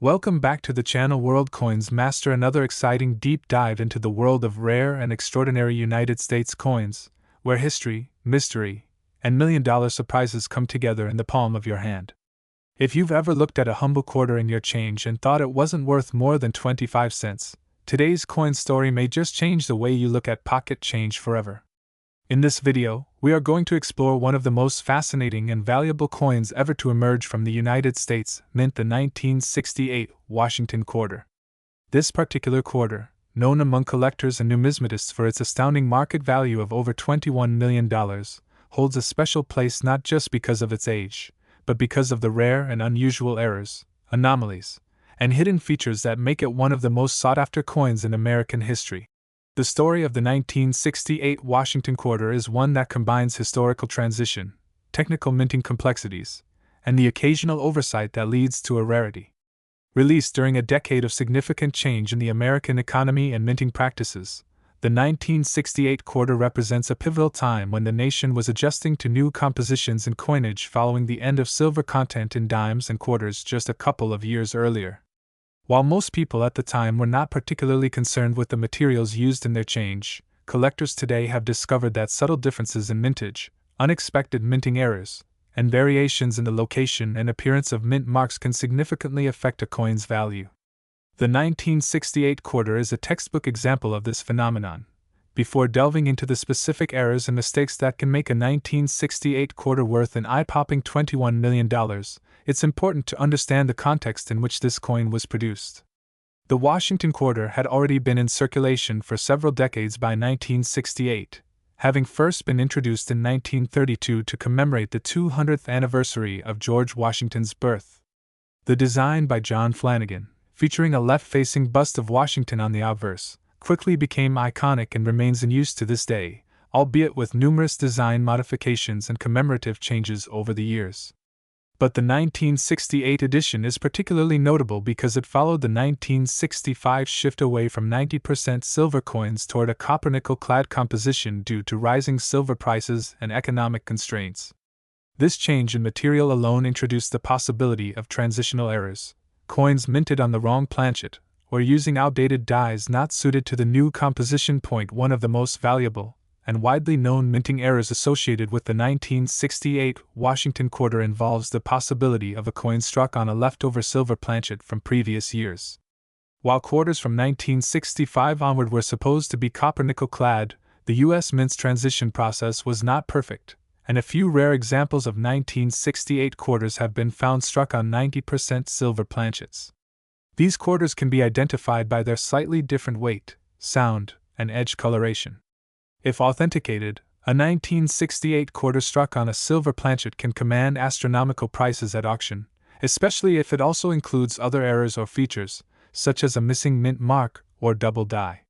Welcome back to the channel World Coins Master, another exciting deep dive into the world of rare and extraordinary United States coins, where history, mystery, and million-dollar surprises come together in the palm of your hand. If you've ever looked at a humble quarter in your change and thought it wasn't worth more than 25 cents, today's coin story may just change the way you look at pocket change forever. In this video, we are going to explore one of the most fascinating and valuable coins ever to emerge from the United States, mint the 1968 Washington quarter. This particular quarter, known among collectors and numismatists for its astounding market value of over $21 million, holds a special place not just because of its age, but because of the rare and unusual errors, anomalies, and hidden features that make it one of the most sought-after coins in American history. The story of the 1968 Washington quarter is one that combines historical transition, technical minting complexities, and the occasional oversight that leads to a rarity. Released during a decade of significant change in the American economy and minting practices, the 1968 quarter represents a pivotal time when the nation was adjusting to new compositions in coinage following the end of silver content in dimes and quarters just a couple of years earlier. While most people at the time were not particularly concerned with the materials used in their change, collectors today have discovered that subtle differences in mintage, unexpected minting errors, and variations in the location and appearance of mint marks can significantly affect a coin's value. The 1968 quarter is a textbook example of this phenomenon. Before delving into the specific errors and mistakes that can make a 1968 quarter worth an eye-popping $21 million, it's important to understand the context in which this coin was produced. The Washington quarter had already been in circulation for several decades by 1968, having first been introduced in 1932 to commemorate the 200th anniversary of George Washington's birth. The design by John Flanagan, featuring a left-facing bust of Washington on the obverse, quickly became iconic and remains in use to this day, albeit with numerous design modifications and commemorative changes over the years. But the 1968 edition is particularly notable because it followed the 1965 shift away from 90% silver coins toward a copper-nickel-clad composition due to rising silver prices and economic constraints. This change in material alone introduced the possibility of transitional errors, coins minted on the wrong planchet, or using outdated dies not suited to the new composition. One of the most valuable and widely known minting errors associated with the 1968 Washington quarter involves the possibility of a coin struck on a leftover silver planchet from previous years. While quarters from 1965 onward were supposed to be copper-nickel clad, the U.S. Mint's transition process was not perfect, and a few rare examples of 1968 quarters have been found struck on 90% silver planchets. These quarters can be identified by their slightly different weight, sound, and edge coloration. If authenticated, a 1968 quarter struck on a silver planchet can command astronomical prices at auction, especially if it also includes other errors or features, such as a missing mint mark or double die.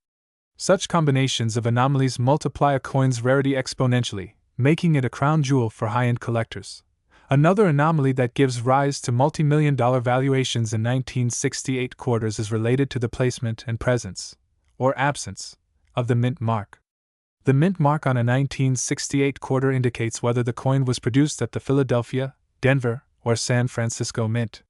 Such combinations of anomalies multiply a coin's rarity exponentially, making it a crown jewel for high-end collectors. Another anomaly that gives rise to multi-million-dollar valuations in 1968 quarters is related to the placement and presence, or absence, of the mint mark. The mint mark on a 1968 quarter indicates whether the coin was produced at the Philadelphia, Denver, or San Francisco Mint.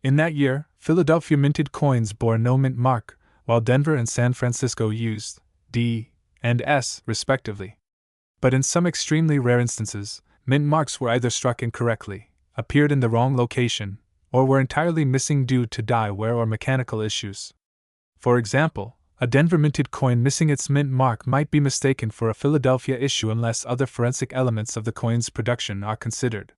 In that year, Philadelphia minted coins bore no mint mark, while Denver and San Francisco used D and S, respectively. But in some extremely rare instances, mint marks were either struck incorrectly, appeared in the wrong location, or were entirely missing due to die wear or mechanical issues. For example, a Denver minted coin missing its mint mark might be mistaken for a Philadelphia issue unless other forensic elements of the coin's production are considered.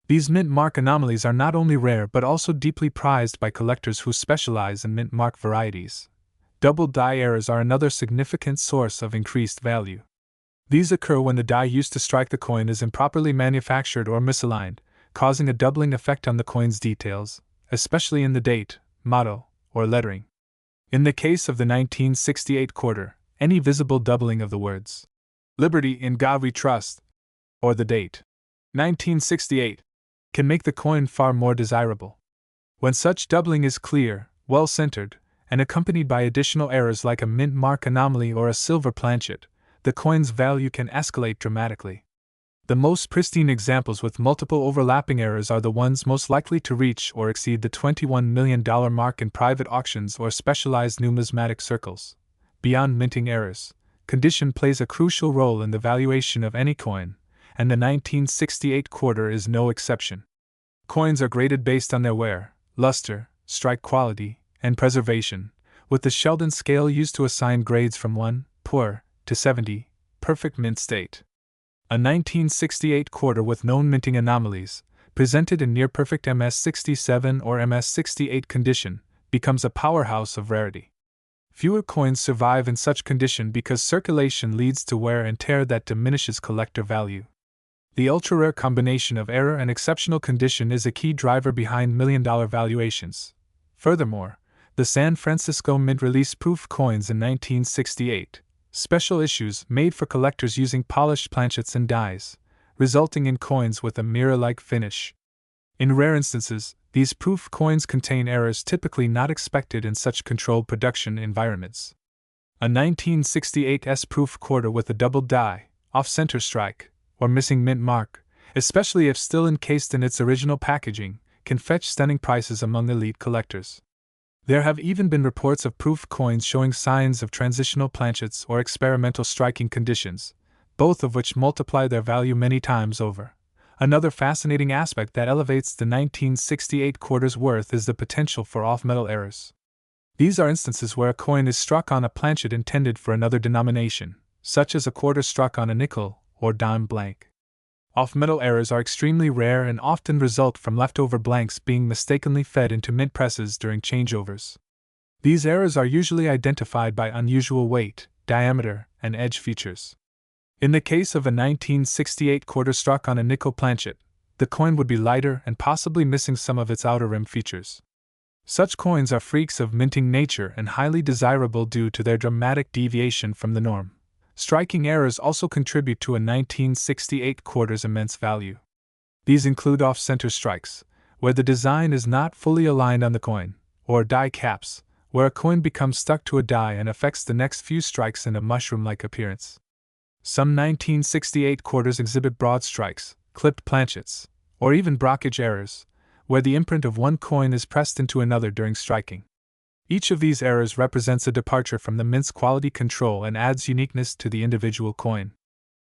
These mint mark anomalies are not only rare but also deeply prized by collectors who specialize in mint mark varieties. Double die errors are another significant source of increased value. These occur when the die used to strike the coin is improperly manufactured or misaligned, causing a doubling effect on the coin's details, especially in the date, motto, or lettering. In the case of the 1968 quarter, any visible doubling of the words, "Liberty in God We Trust," or the date, 1968, can make the coin far more desirable. When such doubling is clear, well-centered, and accompanied by additional errors like a mint mark anomaly or a silver planchet, the coin's value can escalate dramatically. The most pristine examples with multiple overlapping errors are the ones most likely to reach or exceed the $21 million mark in private auctions or specialized numismatic circles. Beyond minting errors, condition plays a crucial role in the valuation of any coin, and the 1968 quarter is no exception. Coins are graded based on their wear, luster, strike quality, and preservation, with the Sheldon scale used to assign grades from 1, poor, to 70, perfect mint state. A 1968 quarter with known minting anomalies, presented in near-perfect MS-67 or MS-68 condition, becomes a powerhouse of rarity. Fewer coins survive in such condition because circulation leads to wear and tear that diminishes collector value. The ultra-rare combination of error and exceptional condition is a key driver behind million-dollar valuations. Furthermore, the San Francisco Mint released proof coins in 1968, special issues made for collectors using polished planchets and dies, resulting in coins with a mirror-like finish. In rare instances, these proof coins contain errors typically not expected in such controlled production environments. A 1968 S-proof quarter with a double die, off-center strike, or missing mint mark, especially if still encased in its original packaging, can fetch stunning prices among elite collectors. There have even been reports of proof coins showing signs of transitional planchets or experimental striking conditions, both of which multiply their value many times over. Another fascinating aspect that elevates the 1968 quarter's worth is the potential for off-metal errors. These are instances where a coin is struck on a planchet intended for another denomination, such as a quarter struck on a nickel or dime blank. Off-metal errors are extremely rare and often result from leftover blanks being mistakenly fed into mint presses during changeovers. These errors are usually identified by unusual weight, diameter, and edge features. In the case of a 1968 quarter struck on a nickel planchet, the coin would be lighter and possibly missing some of its outer rim features. Such coins are freaks of minting nature and highly desirable due to their dramatic deviation from the norm. Striking errors also contribute to a 1968 quarter's immense value. These include off-center strikes, where the design is not fully aligned on the coin, or die caps, where a coin becomes stuck to a die and affects the next few strikes in a mushroom-like appearance. Some 1968 quarters exhibit broad strikes, clipped planchets, or even blockage errors, where the imprint of one coin is pressed into another during striking. Each of these errors represents a departure from the mint's quality control and adds uniqueness to the individual coin.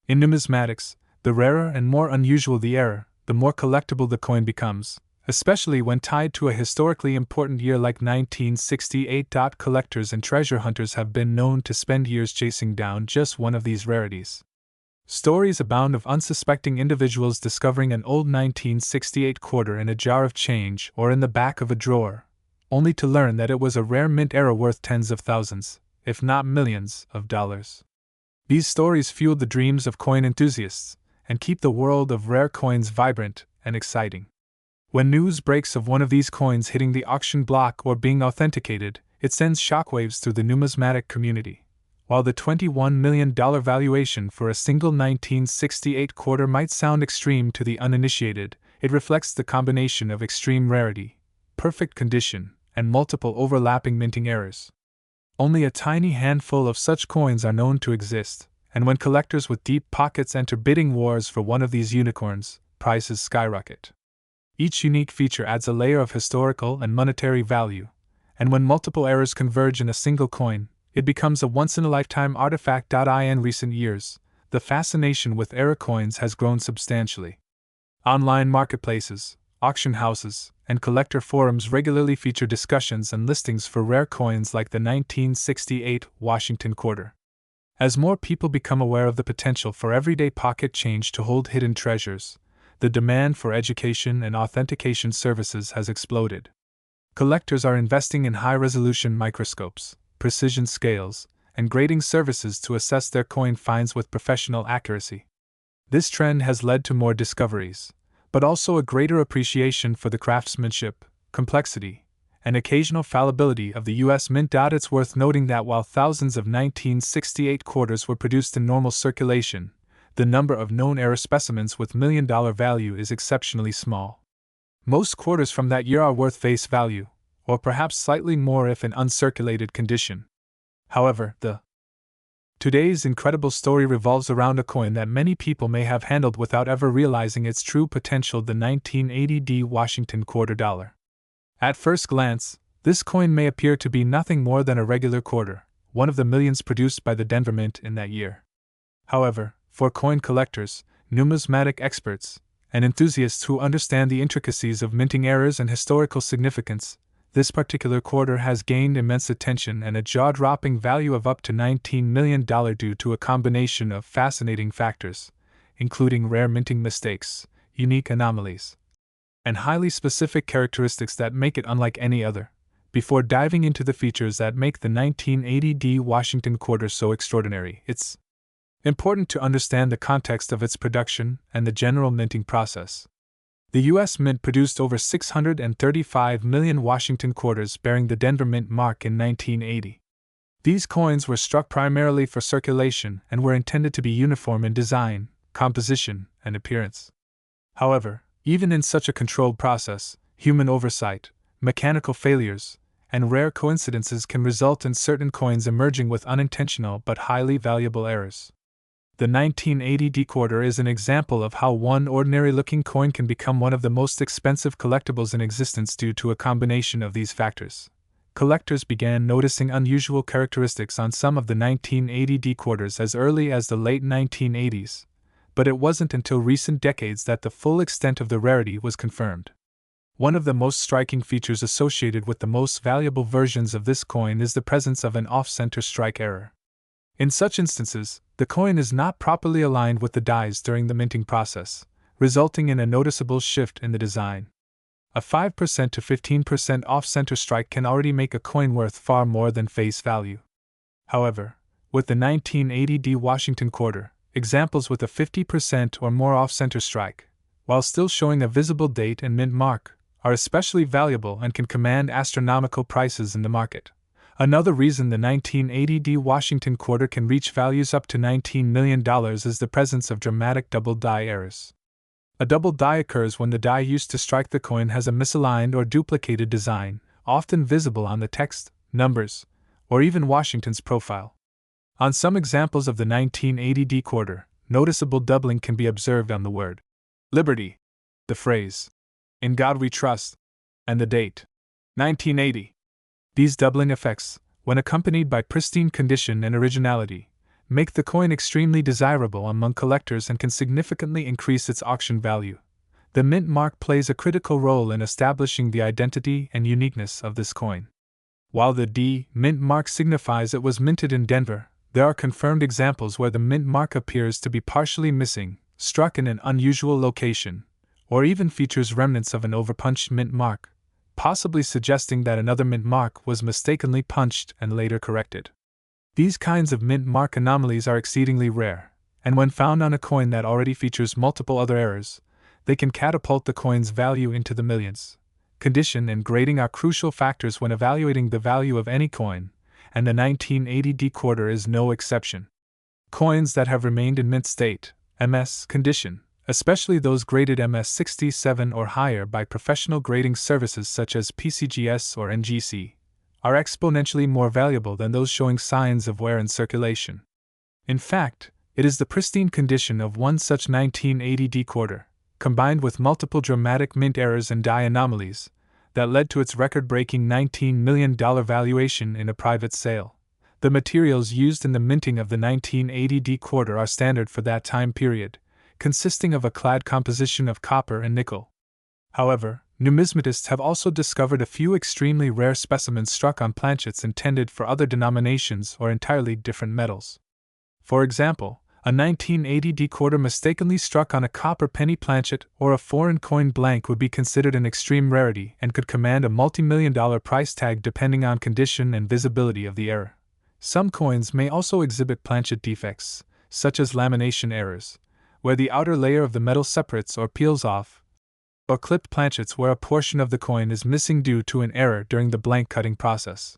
In numismatics, the rarer and more unusual the error, the more collectible the coin becomes, especially when tied to a historically important year like 1968. Collectors and treasure hunters have been known to spend years chasing down just one of these rarities. Stories abound of unsuspecting individuals discovering an old 1968 quarter in a jar of change or in the back of a drawer, only to learn that it was a rare mint error worth tens of thousands, if not millions, of dollars. These stories fuel the dreams of coin enthusiasts and keep the world of rare coins vibrant and exciting. When news breaks of one of these coins hitting the auction block or being authenticated, it sends shockwaves through the numismatic community. While the $21 million valuation for a single 1968 quarter might sound extreme to the uninitiated, it reflects the combination of extreme rarity, perfect condition, and multiple overlapping minting errors. Only a tiny handful of such coins are known to exist, and when collectors with deep pockets enter bidding wars for one of these unicorns, prices skyrocket. Each unique feature adds a layer of historical and monetary value, and when multiple errors converge in a single coin, it becomes a once-in-a-lifetime artifact. In recent years, the fascination with error coins has grown substantially. Online marketplaces, auction houses, and collector forums regularly feature discussions and listings for rare coins like the 1968 Washington quarter. As more people become aware of the potential for everyday pocket change to hold hidden treasures, the demand for education and authentication services has exploded. Collectors are investing in high-resolution microscopes, precision scales, and grading services to assess their coin finds with professional accuracy. This trend has led to more discoveries, but also a greater appreciation for the craftsmanship, complexity, and occasional fallibility of the U.S. Mint. It's worth noting that while thousands of 1968 quarters were produced in normal circulation, the number of known error specimens with million-dollar value is exceptionally small. Most quarters from that year are worth face value, or perhaps slightly more if in uncirculated condition. However, the Today's incredible story revolves around a coin that many people may have handled without ever realizing its true potential, the 1980 Washington quarter dollar. At first glance, this coin may appear to be nothing more than a regular quarter, one of the millions produced by the Denver Mint in that year. However, for coin collectors, numismatic experts, and enthusiasts who understand the intricacies of minting errors and historical significance, this particular quarter has gained immense attention and a jaw-dropping value of up to $19 million due to a combination of fascinating factors, including rare minting mistakes, unique anomalies, and highly specific characteristics that make it unlike any other. Before diving into the features that make the 1980 Washington quarter so extraordinary, it's important to understand the context of its production and the general minting process. The U.S. Mint produced over 635 million Washington quarters bearing the Denver Mint mark in 1980. These coins were struck primarily for circulation and were intended to be uniform in design, composition, and appearance. However, even in such a controlled process, human oversight, mechanical failures, and rare coincidences can result in certain coins emerging with unintentional but highly valuable errors. The 1980 quarter is an example of how one ordinary-looking coin can become one of the most expensive collectibles in existence due to a combination of these factors. Collectors began noticing unusual characteristics on some of the 1980 quarters as early as the late 1980s, but it wasn't until recent decades that the full extent of the rarity was confirmed. One of the most striking features associated with the most valuable versions of this coin is the presence of an off-center strike error. In such instances, the coin is not properly aligned with the dies during the minting process, resulting in a noticeable shift in the design. A 5% to 15% off-center strike can already make a coin worth far more than face value. However, with the 1980 Washington quarter, examples with a 50% or more off-center strike, while still showing a visible date and mint mark, are especially valuable and can command astronomical prices in the market. Another reason the 1980 Washington quarter can reach values up to $19 million is the presence of dramatic double die errors. A double die occurs when the die used to strike the coin has a misaligned or duplicated design, often visible on the text, numbers, or even Washington's profile. On some examples of the 1980 quarter, noticeable doubling can be observed on the word Liberty, the phrase In God We Trust, and the date 1980. These doubling effects, when accompanied by pristine condition and originality, make the coin extremely desirable among collectors and can significantly increase its auction value. The mint mark plays a critical role in establishing the identity and uniqueness of this coin. While the D mint mark signifies it was minted in Denver, there are confirmed examples where the mint mark appears to be partially missing, struck in an unusual location, or even features remnants of an overpunched mint mark, possibly suggesting that another mint mark was mistakenly punched and later corrected. These kinds of mint mark anomalies are exceedingly rare, and when found on a coin that already features multiple other errors, they can catapult the coin's value into the millions. Condition and grading are crucial factors when evaluating the value of any coin, and the 1980 quarter is no exception. Coins that have remained in mint state, MS condition, especially those graded MS67 or higher by professional grading services such as PCGS or NGC, are exponentially more valuable than those showing signs of wear and circulation. In fact, it is the pristine condition of one such 1980 quarter, combined with multiple dramatic mint errors and die anomalies, that led to its record-breaking $19 million valuation in a private sale. The materials used in the minting of the 1980 quarter are standard for that time period, consisting of a clad composition of copper and nickel. However, numismatists have also discovered a few extremely rare specimens struck on planchets intended for other denominations or entirely different metals. For example, a 1980 quarter mistakenly struck on a copper penny planchet or a foreign coin blank would be considered an extreme rarity and could command a multi-million-dollar price tag depending on condition and visibility of the error. Some coins may also exhibit planchet defects, such as lamination errors, where the outer layer of the metal separates or peels off, or clipped planchets where a portion of the coin is missing due to an error during the blank cutting process.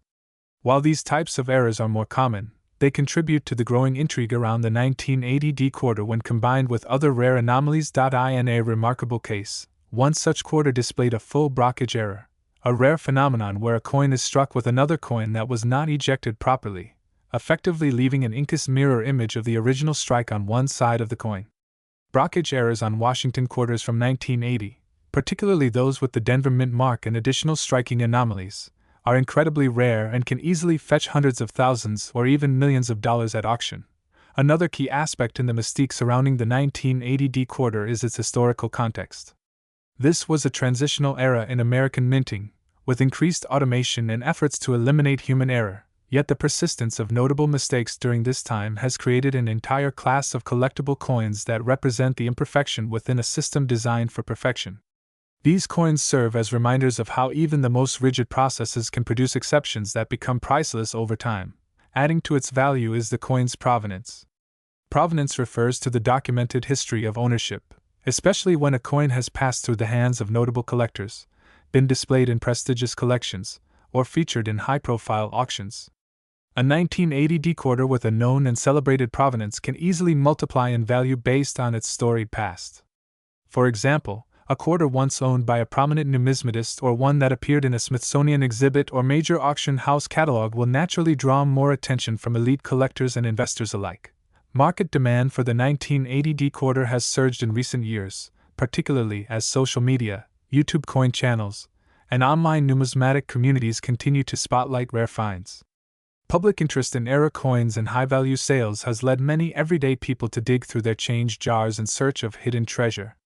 While these types of errors are more common, they contribute to the growing intrigue around the 1980 quarter when combined with other rare anomalies. In a remarkable case, one such quarter displayed a full blockage error, a rare phenomenon where a coin is struck with another coin that was not ejected properly, effectively leaving an inkous mirror image of the original strike on one side of the coin. Brockage errors on Washington quarters from 1980, particularly those with the Denver Mint mark and additional striking anomalies, are incredibly rare and can easily fetch hundreds of thousands or even millions of dollars at auction. Another key aspect in the mystique surrounding the 1980 D quarter is its historical context. This was a transitional era in American minting, with increased automation and efforts to eliminate human error. Yet the persistence of notable mistakes during this time has created an entire class of collectible coins that represent the imperfection within a system designed for perfection. These coins serve as reminders of how even the most rigid processes can produce exceptions that become priceless over time. Adding to its value is the coin's provenance. Provenance refers to the documented history of ownership, especially when a coin has passed through the hands of notable collectors, been displayed in prestigious collections, or featured in high-profile auctions. A 1980 D quarter with a known and celebrated provenance can easily multiply in value based on its storied past. For example, a quarter once owned by a prominent numismatist or one that appeared in a Smithsonian exhibit or major auction house catalog will naturally draw more attention from elite collectors and investors alike. Market demand for the 1980 D quarter has surged in recent years, particularly as social media, YouTube coin channels, and online numismatic communities continue to spotlight rare finds. Public interest in era coins and high-value sales has led many everyday people to dig through their change jars in search of hidden treasure.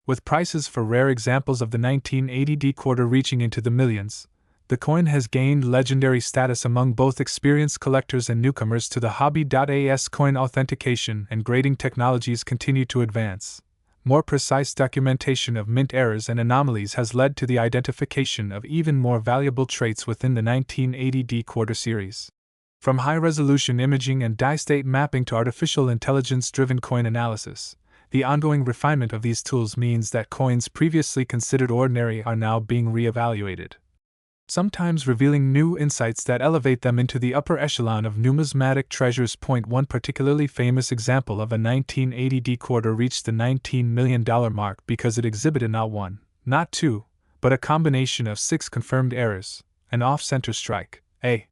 With prices for rare examples of the 1980 D quarter reaching into the millions, the coin has gained legendary status among both experienced collectors and newcomers to the hobby. As coin authentication and grading technologies continue to advance, more precise documentation of mint errors and anomalies has led to the identification of even more valuable traits within the 1980 D quarter series. From high-resolution imaging and die-state mapping to artificial intelligence-driven coin analysis, the ongoing refinement of these tools means that coins previously considered ordinary are now being re-evaluated, sometimes revealing new insights that elevate them into the upper echelon of numismatic treasures. One particularly famous example of a 1980 D quarter reached the $19 million mark because it exhibited not one, not two, but a combination of 6 confirmed errors: an off-center strike, a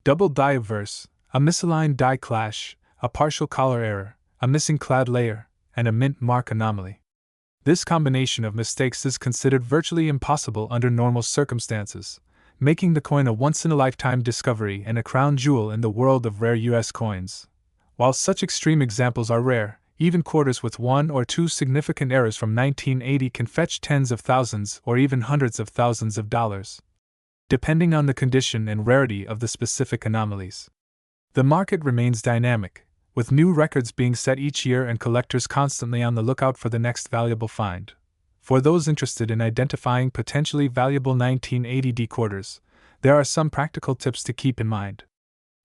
double die obverse, a misaligned die clash, a partial collar error, a missing clad layer, and a mint mark anomaly. This combination of mistakes is considered virtually impossible under normal circumstances, making the coin a once-in-a-lifetime discovery and a crown jewel in the world of rare U.S. coins. While such extreme examples are rare, even quarters with 1 or 2 significant errors from 1980 can fetch tens of thousands or even hundreds of thousands of dollars, depending on the condition and rarity of the specific anomalies. The market remains dynamic, with new records being set each year and collectors constantly on the lookout for the next valuable find. For those interested in identifying potentially valuable 1980 D quarters, there are some practical tips to keep in mind.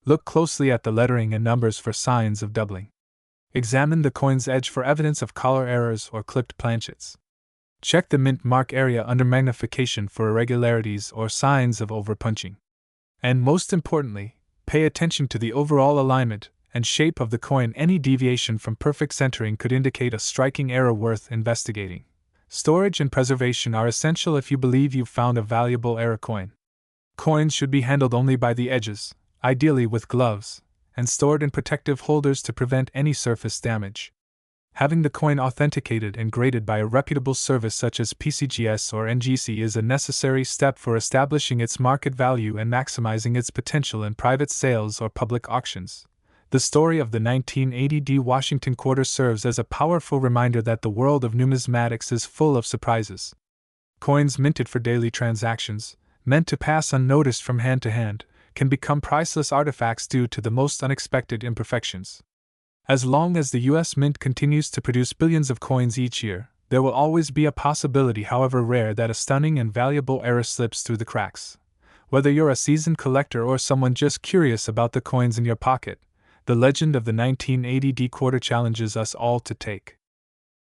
Look closely at the lettering and numbers for signs of doubling. Examine the coin's edge for evidence of collar errors or clipped planchets. Check the mint mark area under magnification for irregularities or signs of overpunching. And most importantly, pay attention to the overall alignment and shape of the coin. Any deviation from perfect centering could indicate a striking error worth investigating. Storage and preservation are essential if you believe you've found a valuable error coin. Coins should be handled only by the edges, ideally with gloves, and stored in protective holders to prevent any surface damage. Having the coin authenticated and graded by a reputable service such as PCGS or NGC is a necessary step for establishing its market value and maximizing its potential in private sales or public auctions. The story of the 1980 D Washington quarter serves as a powerful reminder that the world of numismatics is full of surprises. Coins minted for daily transactions, meant to pass unnoticed from hand to hand, can become priceless artifacts due to the most unexpected imperfections. As long as the U.S. Mint continues to produce billions of coins each year, there will always be a possibility, however rare, that a stunning and valuable error slips through the cracks. Whether you're a seasoned collector or someone just curious about the coins in your pocket, the legend of the 1980 D quarter challenges us all to take